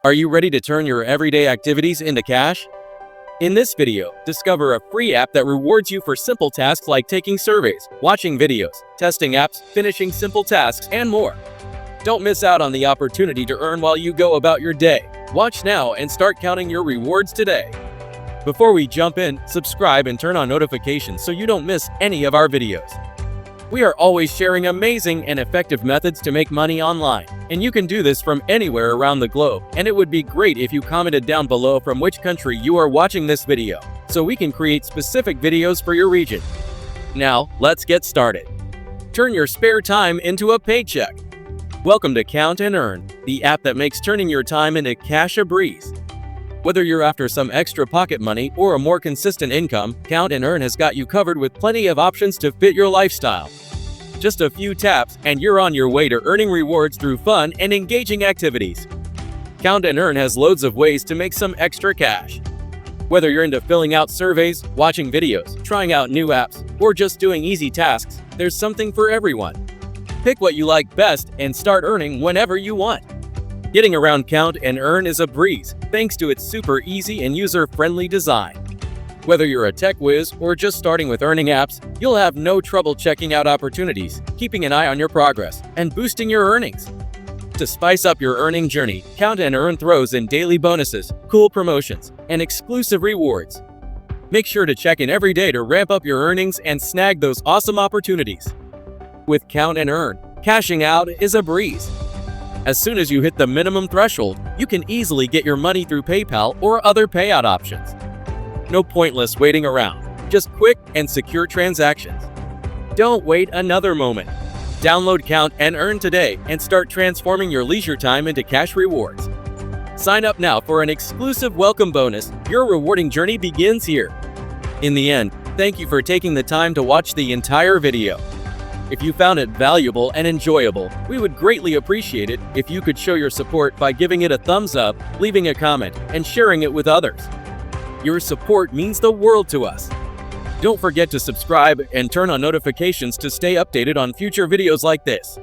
Are you ready to turn your everyday activities into cash? In this video, discover a free app that rewards you for simple tasks like taking surveys, watching videos, testing apps, finishing simple tasks, and more. Don't miss out on the opportunity to earn while you go about your day. Watch now and start counting your rewards today. Before we jump in, subscribe and turn on notifications so you don't miss any of our videos. We are always sharing amazing and effective methods to make money online, and you can do this from anywhere around the globe, and it would be great if you commented down below from which country you are watching this video, so we can create specific videos for your region. Now, let's get started. Turn your spare time into a paycheck. Welcome to Count and Earn, the app that makes turning your time into cash a breeze. Whether you're after some extra pocket money or a more consistent income, Count and Earn has got you covered with plenty of options to fit your lifestyle. Just a few taps and you're on your way to earning rewards through fun and engaging activities. Count and Earn has loads of ways to make some extra cash. Whether you're into filling out surveys, watching videos, trying out new apps, or just doing easy tasks, there's something for everyone. Pick what you like best and start earning whenever you want. Getting around Count and Earn is a breeze, thanks to its super easy and user-friendly design. Whether you're a tech whiz or just starting with earning apps, you'll have no trouble checking out opportunities, keeping an eye on your progress, and boosting your earnings. To spice up your earning journey, Count and Earn throws in daily bonuses, cool promotions, and exclusive rewards. Make sure to check in every day to ramp up your earnings and snag those awesome opportunities. With Count and Earn, cashing out is a breeze. As soon as you hit the minimum threshold, you can easily get your money through PayPal or other payout options. No pointless waiting around, just quick and secure transactions. Don't wait another moment. Download Count and Earn today and start transforming your leisure time into cash rewards. Sign up now for an exclusive welcome bonus. Your rewarding journey begins here. In the end, thank you for taking the time to watch the entire video. If you found it valuable and enjoyable, we would greatly appreciate it if you could show your support by giving it a thumbs up, leaving a comment, and sharing it with others. Your support means the world to us. Don't forget to subscribe and turn on notifications to stay updated on future videos like this.